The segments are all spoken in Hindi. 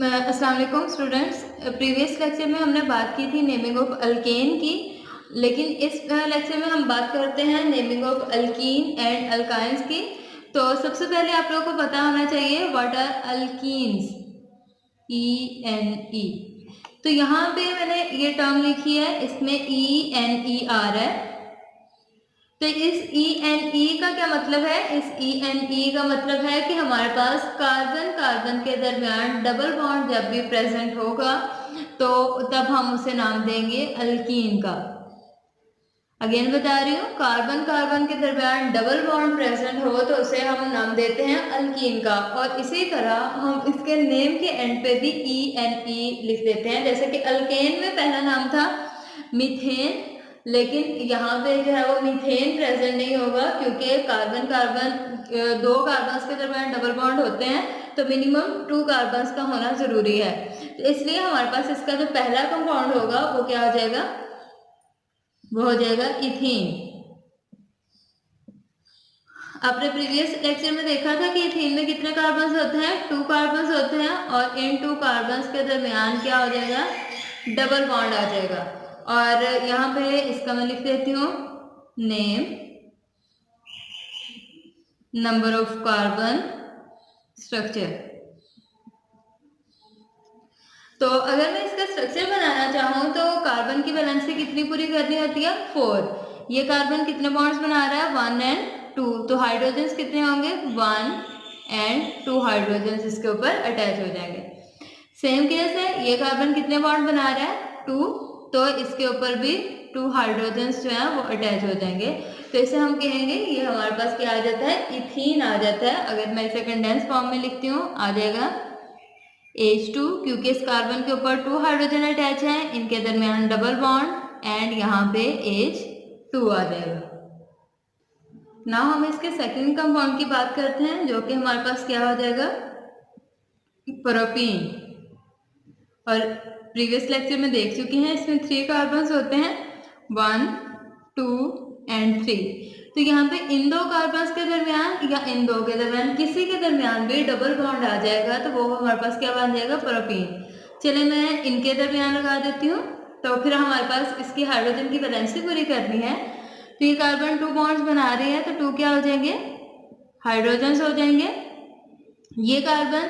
अस्सलाम वालेकुम स्टूडेंट्स। प्रीवियस लेक्चर में हमने बात की थी नेमिंग ऑफ अल्केन की, लेकिन इस लेक्चर में हम बात करते हैं naming of alkyne and alkynes की। तो सबसे पहले आप लोगों को पता होना चाहिए व्हाट आर अल्कीन्स, E-N-E। तो यहाँ पे मैंने ये टर्म लिखी है, इसमें E-N-E-R है। तो इस E-N-E का क्या मतलब है? इस E-N-E का मतलब है कि हमारे पास कार्बन कार्बन के दरमियान डबल बॉन्ड जब भी प्रेजेंट होगा तो तब हम उसे नाम देंगे अल्कीन का। अगेन बता रही हूँ, कार्बन कार्बन के दरमियान डबल बॉन्ड प्रेजेंट हो तो उसे हम नाम देते हैं अल्कीन का। और इसी तरह हम इसके नेम के एंड पे भी E-N-E लिख देते हैं। जैसे कि अल्केन में पहला नाम था मीथेन, लेकिन यहाँ पे जो है वो मीथेन प्रेजेंट नहीं होगा क्योंकि कार्बन कार्बन दो कार्बन्स के दरमियान डबल बॉन्ड होते हैं तो मिनिमम 2 कार्बन्स का होना जरूरी है। तो इसलिए हमारे पास इसका जो पहला कंपाउंड होगा वो क्या हो जाएगा? वो हो जाएगा इथीन। आपने प्रीवियस लेक्चर में देखा था कि इथीन में कितने कार्बन्स होते हैं? 2 कार्बन्स होते हैं और इन 2 कार्बन्स के दरमियान क्या हो जाएगा? डबल बॉन्ड आ जाएगा। और यहाँ पे इसका मैं लिख देती हूँ name, number of carbon, structure. तो अगर मैं इसका स्ट्रक्चर बनाना चाहूँ तो कार्बन की वैलेंसी कितनी पूरी करनी होती है? 4। ये कार्बन कितने बॉन्ड्स बना रहा है? 1 और 2। तो हाइड्रोजन्स कितने होंगे? 1 और 2 हाइड्रोजन्स इसके ऊपर अटैच हो जाएंगे। सेम केस है, ये कार्बन कितने बॉन्ड बना रहा है? 2, तो इसके ऊपर भी 2 हाइड्रोजन्स जो है वो अटैच हो जाएंगे। तो इसे हम कहेंगे ये हमारे पास क्या आ जाता है? इथीन आ जाता है। अगर मैं इसे कंडेंस फॉर्म में लिखती हूँ आ जाएगा H2, क्योंकि इस कार्बन के ऊपर 2 हाइड्रोजन अटैच है, इनके दरमियान डबल बॉन्ड एंड यहाँ पे H2 आ जाएगा। नाउ हम इसके सेकंड कंपाउंड की बात करते हैं जो कि हमारे पास क्या हो जाएगा? प्रोपीन। और प्रीवियस लेक्चर में देख चुके हैं, इसमें 3 कार्बन्स होते हैं, 1, 2 और 3। तो यहाँ पे इन 2 कार्बन्स के दरमियान या इन 2 के दरमियान किसी के दरमियान भी डबल बॉन्ड आ जाएगा तो वो हमारे पास क्या बन जाएगा? प्रोपीन। चलिए मैं इनके दरमियान लगा देती हूँ। तो फिर हमारे पास इसकी हाइड्रोजन की वैलेंसी पूरी करनी है। तो ये कार्बन 2 बॉन्ड्स बना रही है तो 2 क्या हो जाएंगे? हाइड्रोजन्स हो जाएंगे। ये कार्बन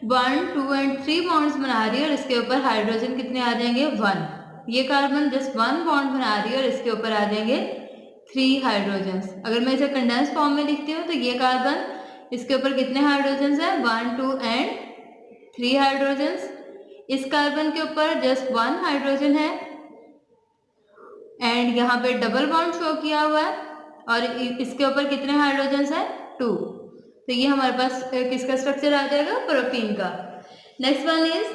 1, 2 और 3 बॉन्ड्स बना रही है और इसके ऊपर हाइड्रोजन कितने आ जाएंगे? 1। ये कार्बन जस्ट 1 बॉन्ड बना रही है और इसके ऊपर आ जाएंगे 3 हाइड्रोजन्स। अगर मैं इसे कंडेंस फॉर्म में लिखती हूँ तो ये कार्बन, इसके ऊपर कितने हाइड्रोजन्स हैं? 1, 2 और 3 हाइड्रोजन्स। इस कार्बन के ऊपर जस्ट 1 हाइड्रोजन है एंड यहाँ पे डबल बॉन्ड शो किया हुआ है और इसके ऊपर कितने हाइड्रोजन्स हैं? 2। तो ये हमारे पास किसका स्ट्रक्चर आ जाएगा? प्रोपीन का। Next one is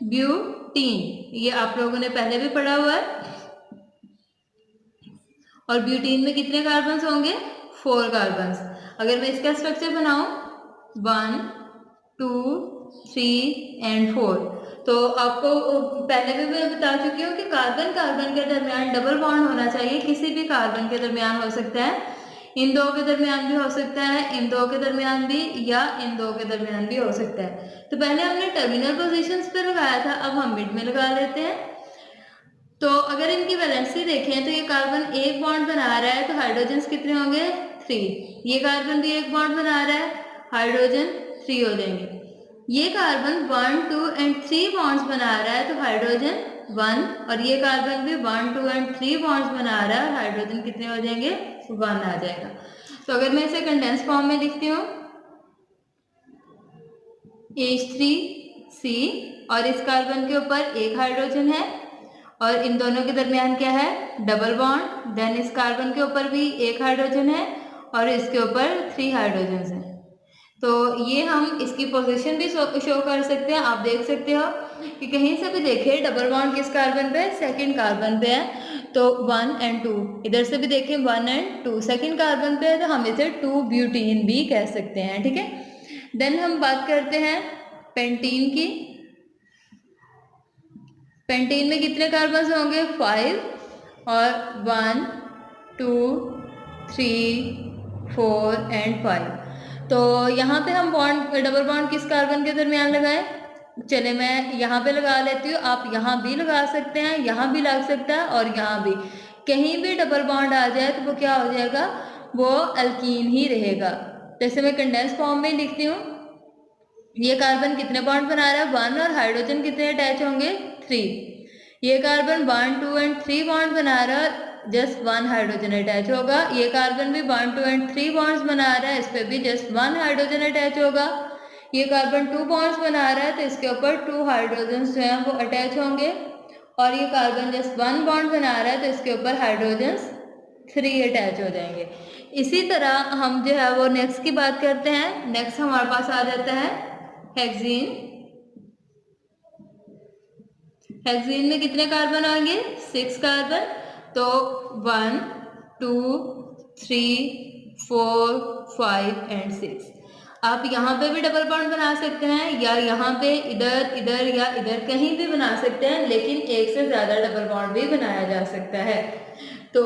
butene. ये आप लोगों ने पहले भी पढ़ा हुआ है। और ब्यूटीन में कितने कार्बन्स होंगे? 4 कार्बन्स। अगर मैं इसका स्ट्रक्चर बनाऊं 1, 2, 3 और 4, तो आपको पहले भी मैं बता चुकी हूँ कि कार्बन कार्बन के दरमियान डबल बॉन्ड होना चाहिए। किसी भी कार्बन के दरमियान हो सकता है, इन 2 के दरमियान भी हो सकता है, इन 2 के दरमियान भी, या इन 2 के दरमियान भी हो सकता है। तो पहले हमने टर्मिनल पोजीशंस पे लगाया था, अब हम मिड में लगा लेते हैं। तो अगर इनकी वैलेंसी देखें तो ये कार्बन 1 बॉन्ड बना रहा है तो हाइड्रोजन्स कितने होंगे? 3। ये कार्बन भी 1 बॉन्ड बना रहा है, हाइड्रोजन 3 हो जाएंगे। ये कार्बन 1, 2 और 3 बॉन्ड्स बना रहा है तो हाइड्रोजन 1, और ये कार्बन भी 1, 2 और 3 बॉन्ड्स बना रहा है और हाइड्रोजन कितने हो जाएंगे? 1 आ जाएगा। तो अगर मैं इसे कंडेंस फॉर्म में लिखती हूँ H3C, और इस कार्बन के ऊपर 1 हाइड्रोजन है और इन दोनों के दरमियान क्या है? Double bond. देन इस कार्बन के ऊपर भी 1 हाइड्रोजन है और इसके ऊपर 3 हाइड्रोजन हैं। तो ये हम इसकी पोजीशन भी शो कर सकते हैं। आप देख सकते हो कि कहीं से भी देखें डबल बॉन्ड किस कार्बन पे? सेकंड कार्बन पे है। तो 1 और 2, इधर से भी देखें 1 और 2 सेकंड कार्बन पे है तो हम इसे 2 ब्यूटीन भी कह सकते हैं। ठीक है। देन हम बात करते हैं पेंटीन की। पेंटीन में कितने कार्बन्स होंगे? 5 और 1, 2, 3, 4 और 5। तो यहाँ पे हम बॉन्ड डबल बॉन्ड किस कार्बन के दरमियान लगाए? चले मैं यहाँ पे लगा लेती हूँ, आप यहाँ भी लगा सकते हैं, यहाँ भी लग सकता है और यहाँ भी, कहीं भी डबल बॉन्ड आ जाए तो वो क्या हो जाएगा, वो अल्कीन ही रहेगा। जैसे मैं कंडेंस फॉर्म में लिखती हूँ, ये कार्बन कितने बॉन्ड बना रहा है 1 और हाइड्रोजन कितने अटैच होंगे 3। ये कार्बन 1 2 एंड 3 बॉन्ड बना रहा है, जस्ट 1 हाइड्रोजन अटैच होगा। ये कार्बन भी 1 2 एंड 3 बॉन्ड्स बना रहा है, इस पे भी जस्ट 1 हाइड्रोजन अटैच होगा। ये कार्बन 2 बॉन्ड्स बना रहा है तो इसके ऊपर 2 हाइड्रोजन जो हैं वो अटैच होंगे, और ये कार्बन जस्ट 1 बॉन्ड बना रहा है तो इसके ऊपर हाइड्रोजन 3 अटैच हो जाएंगे। इसी तरह हम जो है वो नेक्स्ट की बात करते हैं। नेक्स्ट हमारे पास आ जाता है हेक्सीन। हेक्सीन में कितने कार्बन आएंगे 6 कार्बन, तो 1 2 3 4 5 एंड 6। आप यहाँ पे भी डबल बॉन्ड बना सकते हैं, या यहाँ पे इधर इधर या इधर कहीं भी बना सकते हैं, लेकिन एक से ज़्यादा डबल बॉन्ड भी बनाया जा सकता है। तो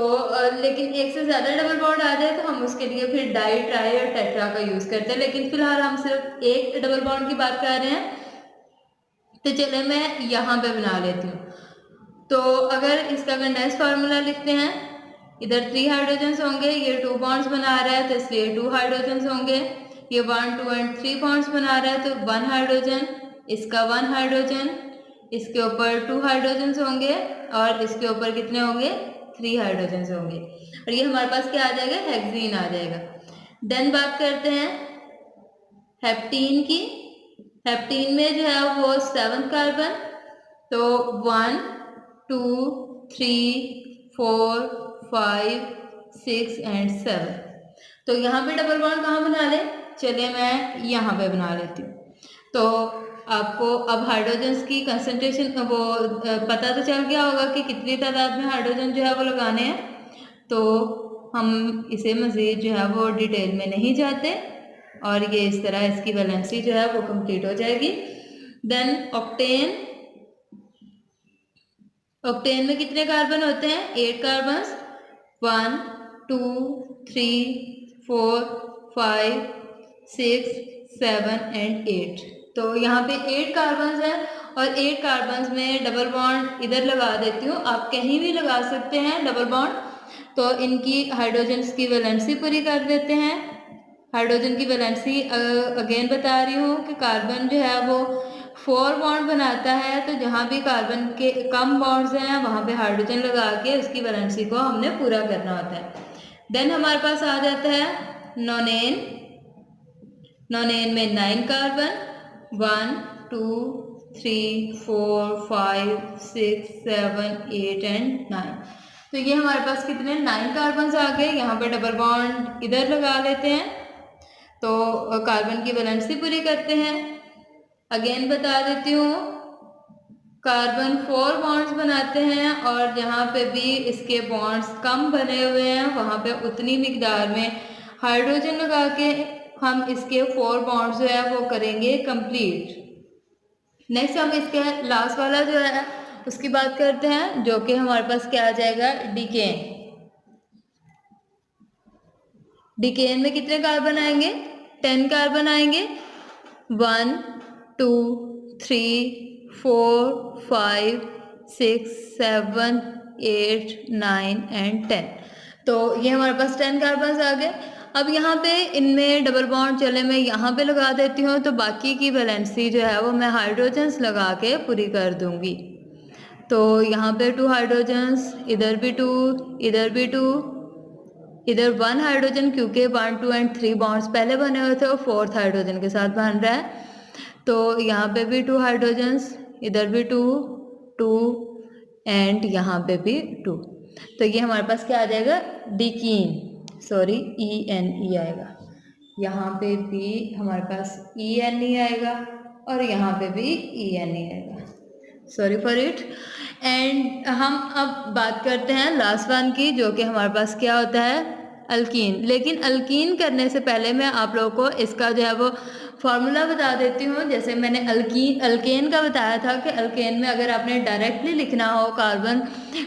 लेकिन एक से ज़्यादा डबल बॉन्ड आ जाए तो हम उसके लिए फिर डाई ट्राई और टेट्रा का यूज़ करते हैं, लेकिन फिलहाल हम सिर्फ एक डबल बॉन्ड की बात कर रहे हैं। तो चले मैं यहाँ पे बना लेती हूँ। तो अगर इसका कंडेंस फार्मूला लिखते हैं, इधर 3 हाइड्रोजन्स होंगे, ये 2 बॉन्ड्स बना रहा है तो इसलिए 2 हाइड्रोजन्स होंगे। ये 1 2 एंड 3 बॉन्ड्स बना रहा है तो 1 हाइड्रोजन, इसका 1 हाइड्रोजन, इसके ऊपर 2 हाइड्रोजन्स होंगे और इसके ऊपर कितने होंगे 3 हाइड्रोजन्स होंगे, और ये हमारे पास क्या आ जाएगा हेक्सीन आ जाएगा। देन बात करते हैं हेप्टीन की। हेप्टीन में जो है वो 7 कार्बन, तो 1 2 3 4 5 6 एंड 7। तो यहाँ पे डबल बॉन्ड कहाँ बना ले, चलिए मैं यहाँ पे बना लेती हूँ। तो आपको अब हाइड्रोजन्स की कंसंट्रेशन वो पता तो चल गया होगा कि कितनी तादाद में हाइड्रोजन जो है वो लगाने हैं, तो हम इसे मज़ीद जो है वो डिटेल में नहीं जाते, और ये इस तरह इसकी वैलेंसी जो है वो कंप्लीट हो जाएगी। Then octane. ऑक्टेन में कितने कार्बन होते हैं 8 कार्बन, 1 2 3 4 5 6 7 एंड 8। तो यहाँ पे 8 कार्बन हैं, और 8 कार्बन में डबल बॉन्ड इधर लगा देती हूँ, आप कहीं भी लगा सकते हैं डबल बॉन्ड। तो इनकी हाइड्रोजन्स की वैलेंसी पूरी कर देते हैं। हाइड्रोजन की वैलेंसी अगेन बता रही हूँ कि कार्बन जो है वो 4 बॉन्ड बनाता है, तो जहाँ भी कार्बन के कम बॉन्ड्स हैं वहाँ पे हाइड्रोजन लगा के उसकी वैलेंसी को हमने पूरा करना होता है। देन हमारे पास आ जाता है नोनेन। नोनेन में 9 कार्बन, 1 2 3 4 5 6 7 8 एंड 9। तो ये हमारे पास कितने 9 कार्बन आ गए। यहाँ पे डबल बॉन्ड इधर लगा लेते हैं, तो कार्बन की वैलेंसी पूरी करते हैं। अगेन बता देती हूँ, कार्बन 4 बॉन्ड्स बनाते हैं, और जहाँ पे भी इसके बॉन्ड्स कम बने हुए हैं वहाँ पे उतनी मिकदार में हाइड्रोजन लगा के हम इसके 4 बॉन्ड्स जो है वो करेंगे कंप्लीट। नेक्स्ट हम इसके लास्ट वाला जो है उसकी बात करते हैं, जो कि हमारे पास क्या आ जाएगा डिकेन। डिकेन में कितने कार्बन आएंगे 10 कार्बन आएंगे, 1 2 3 4 5 6 7 8 9 एंड 10। तो ये हमारे पास 10 कार्बन आ गए। अब यहाँ पे इनमें डबल बॉन्ड चले मैं यहाँ पे लगा देती हूँ, तो बाकी की वैलेंसी जो है वो मैं हाइड्रोजन्स लगा के पूरी कर दूँगी। तो यहाँ पे 2 हाइड्रोजन्स, इधर भी 2, इधर भी 2, इधर 1 हाइड्रोजन, क्योंकि 1 2 एंड 3 बॉन्ड्स पहले बने हुए थे और 4th हाइड्रोजन के साथ बन रहा है। तो यहाँ पे भी 2 हाइड्रोजन्स, इधर भी 2 2 एंड यहाँ पे भी 2। तो ये हमारे पास क्या आ जाएगा डिकीन, सॉरी ENE आएगा। यहाँ पे भी हमारे पास ENE आएगा और यहाँ पे भी ENE आएगा, सॉरी फॉर इट। एंड हम अब बात करते हैं लास्ट वन की, जो कि हमारे पास क्या होता है अल्कीन। लेकिन अल्कीन करने से पहले मैं आप लोगों को इसका जो है वो फार्मूला बता देती हूँ। जैसे मैंने अल्केन का बताया था कि अल्केन में अगर आपने डायरेक्टली लिखना हो, कार्बन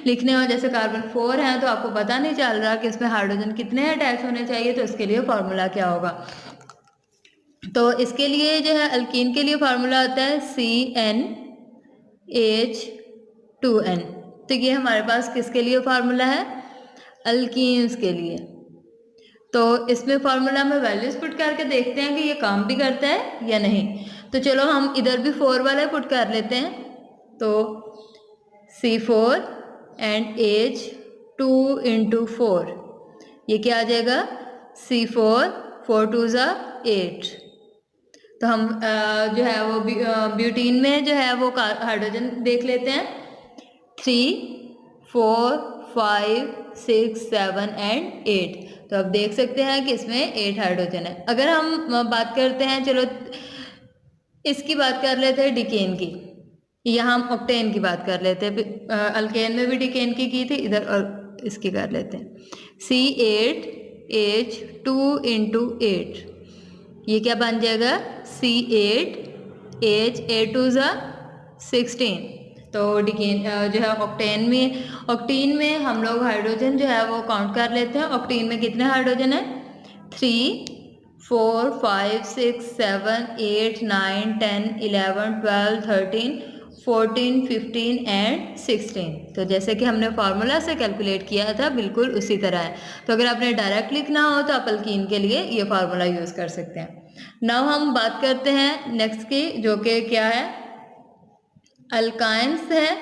लिखने हो, जैसे कार्बन 4 है तो आपको पता नहीं चल रहा कि इसमें हाइड्रोजन कितने अटैच होने चाहिए, तो इसके लिए फार्मूला क्या होगा। तो इसके लिए जो है अल्कीन के लिए फार्मूला होता है CnH2n। तो ये हमारे पास किसके लिए फार्मूला है? अल्कीन्स के लिए। तो इसमें फार्मूला में वैल्यूज पुट करके देखते हैं कि ये काम भी करता है या नहीं। तो चलो हम इधर भी 4 वाला पुट कर लेते हैं। तो C4 एंड H2 × 4, ये क्या आ जाएगा? C4 4 2 8। तो हम जो है वो ब्यूटीन में जो है वो हाइड्रोजन देख लेते हैं। 3 4 5 6 7 एंड 8। तो अब देख सकते हैं कि इसमें 8 हाइड्रोजन है। अगर हम बात करते हैं, चलो इसकी बात कर लेते हैं डिकेन की, यहाँ हम ऑक्टेन की बात कर लेते हैं। अल्केन में भी डिकेन की थी, इधर और इसकी कर लेते हैं। C8H2 × 8, ये क्या बन जाएगा? C8H8 16। तो डिकेन जो है ऑक्टेन में हम लोग हाइड्रोजन जो है वो काउंट कर लेते हैं। ऑक्टेन में कितने हाइड्रोजन है? 3 4 5 6 7 8 9 10 11 12 13 14 15 एंड 16। तो जैसे कि हमने फार्मूला से कैलकुलेट किया था बिल्कुल उसी तरह है। तो अगर आपने डायरेक्ट लिखना हो तो आप अल्कीन के लिए ये फार्मूला यूज़ कर सकते हैं। नाउ हम बात करते हैं नेक्स्ट की, जो कि क्या है? अल्काइंस है।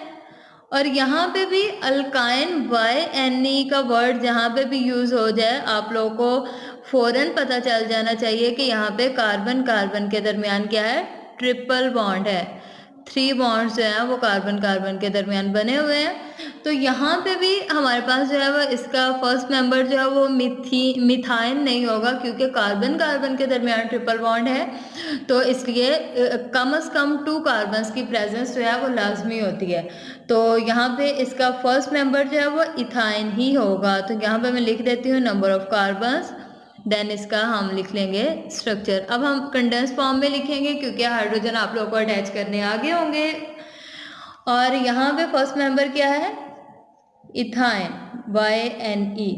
और यहाँ पे भी अल्काइन YNE का वर्ड जहाँ पे भी यूज़ हो जाए आप लोगों को फ़ौरन पता चल जाना चाहिए कि यहाँ पे कार्बन कार्बन के दरमियान क्या है? ट्रिपल बॉन्ड है। 3 बॉन्ड्स जो हैं वो कार्बन कार्बन के दरमियान बने हुए हैं। तो यहाँ पे भी हमारे पास जो है वो इसका फर्स्ट मेंबर जो है वो मिथाइन नहीं होगा, क्योंकि कार्बन कार्बन के दरमियान ट्रिपल बॉन्ड है। तो इसलिए कम से कम 2 कार्बन्स की प्रेजेंस जो है वो लाजमी होती है। तो यहाँ पे इसका फर्स्ट मेंबर जो है वो इथाइन ही होगा। तो यहाँ पे मैं लिख देती हूँ नंबर ऑफ कार्बन्स, देन इसका हम लिख लेंगे स्ट्रक्चर। अब हम कंडेंस फॉर्म में लिखेंगे क्योंकि हाइड्रोजन आप लोगों को अटैच करने आगे होंगे। और यहाँ पे फर्स्ट मेंबर क्या है? Ethyne YNE।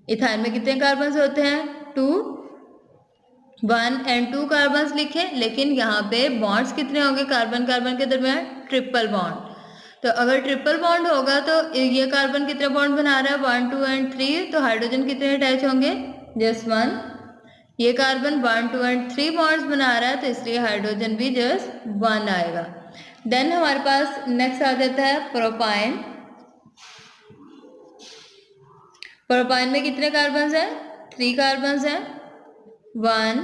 इथाइन में कितने कार्बन्स होते हैं? 2, 1 एंड 2 कार्बन्स लिखें, लेकिन यहाँ पे बॉन्ड्स कितने होंगे कार्बन कार्बन के दरमियान? Triple bond. तो अगर ट्रिपल बॉन्ड होगा तो ये कार्बन कितने बॉन्ड बना रहा है? 1 2 एंड 3। तो हाइड्रोजन कितने अटैच होंगे? जस्ट 1। ये कार्बन 1 2 एंड 3 बॉन्ड्स बना रहा है, तो इसलिए हाइड्रोजन भी जस्ट 1 आएगा। देन हमारे पास नेक्स्ट आ जाता है प्रोपाइन। प्रोपाइन में कितने कार्बन्स हैं? 3 कार्बन्स हैं, 1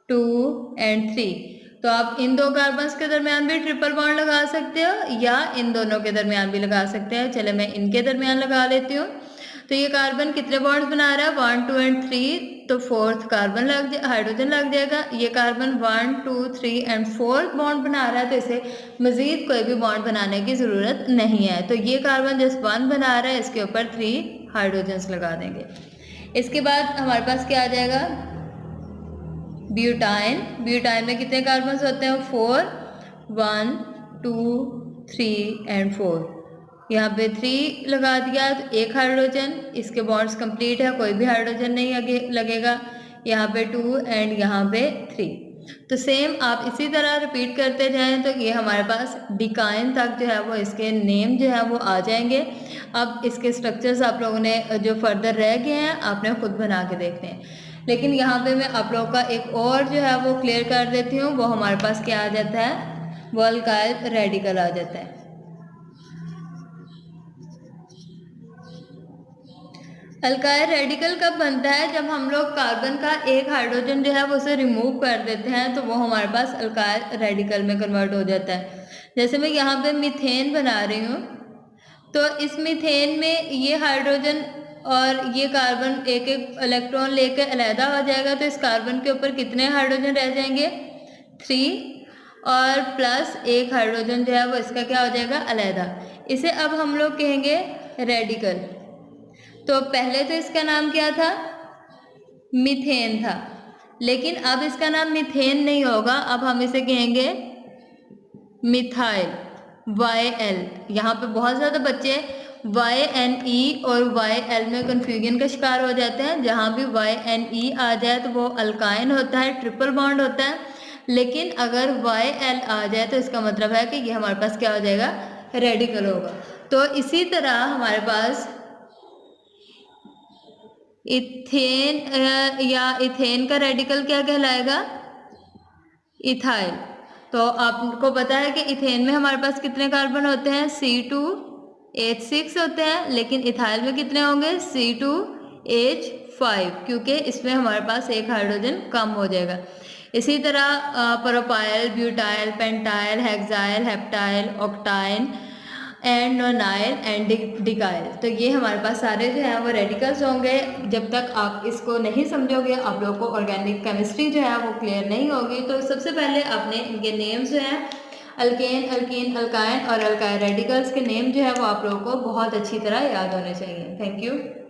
2 एंड 3। तो आप इन 2 कार्बन्स के दरमियान भी ट्रिपल बॉन्ड लगा सकते हो या इन दोनों के दरमियान भी लगा सकते हैं। चले मैं इनके दरमियान लगा लेती हूँ। तो ये कार्बन कितने बॉन्ड्स बना रहा है? 1 2 एंड 3। तो 4th कार्बन हाइड्रोजन लग जाएगा। ये कार्बन 1 2 3 एंड 4th बॉन्ड बना रहा है, तो इसे मजीद कोई भी बॉन्ड बनाने की ज़रूरत नहीं है। तो ये कार्बन जस्ट 1 बना रहा है, इसके ऊपर 3 हाइड्रोजन्स लगा देंगे। इसके बाद हमारे पास क्या आ जाएगा? ब्यूटाइन। ब्यूटाइन में कितने कार्बन्स होते हैं? 4 1 2 3 एंड 4। यहाँ पे 3 लगा दिया तो 1 हाइड्रोजन, इसके बॉन्ड्स कंप्लीट है, कोई भी हाइड्रोजन नहीं लगेगा। यहाँ पे 2 एंड यहाँ पे 3। तो सेम आप इसी तरह रिपीट करते जाएं तो ये हमारे पास डिकाइन तक जो है वो इसके नेम जो है वो आ जाएंगे। अब इसके स्ट्रक्चर्स आप लोगों ने जो फर्दर रह गए हैं आपने खुद बना के देखने हैं। लेकिन यहाँ पे मैं आप लोगों का एक और जो है वो क्लियर कर देती हूँ। वो हमारे पास क्या आ जाता है? वो अल्काइल रेडिकल आ जाता है। अल्काइल रेडिकल कब बनता है? जब हम लोग कार्बन का एक हाइड्रोजन जो है वो उसे रिमूव कर देते हैं, तो वो हमारे पास अल्काइल रेडिकल में कन्वर्ट हो जाता है। जैसे मैं यहाँ पे मीथेन बना रही हूँ, तो इस मीथेन में ये हाइड्रोजन और ये कार्बन एक एक इलेक्ट्रॉन लेकर अलहदा हो जाएगा। तो इस कार्बन के ऊपर कितने हाइड्रोजन रह जाएंगे? 3 और प्लस 1 हाइड्रोजन जो है वो इसका क्या हो जाएगा? अलहदा। इसे अब हम लोग कहेंगे रेडिकल। तो पहले तो इसका नाम क्या था? मीथेन था, लेकिन अब इसका नाम मीथेन नहीं होगा, अब हम इसे कहेंगे मिथाइल YL। यहाँ पे बहुत ज़्यादा बच्चे YNE और YL में कन्फ्यूजन का शिकार हो जाते हैं। जहाँ भी YNE आ जाए तो वो अल्काइन होता है, ट्रिपल बॉन्ड होता है, लेकिन अगर YL आ जाए तो इसका मतलब है कि ये हमारे पास क्या हो जाएगा, रेडिकल होगा। तो इसी तरह हमारे पास इथेन या इथेन का रेडिकल क्या कहलाएगा, इथाइल। तो आपको पता है कि इथेन में हमारे पास कितने कार्बन होते हैं, C2H6 होते हैं, लेकिन इथाइल में कितने होंगे, C2H5, क्योंकि इसमें हमारे पास एक हाइड्रोजन कम हो जाएगा। इसी तरह propyl, butyl, pentyl, hexyl, heptyl, octyl and nonyl and decyl. तो ये हमारे पास सारे जो हैं वो रेडिकल्स होंगे। जब तक आप इसको नहीं समझोगे, आप लोगों को ऑर्गेनिक केमिस्ट्री जो है वो क्लियर नहीं होगी। तो सबसे पहले आपने इनके नेम्स जो हैं, अल्केन, अल्कीन, अल्काइन और अल्काइल रेडिकल्स के नेम जो है वो आप लोगों को बहुत अच्छी तरह याद होने चाहिए। Thank you.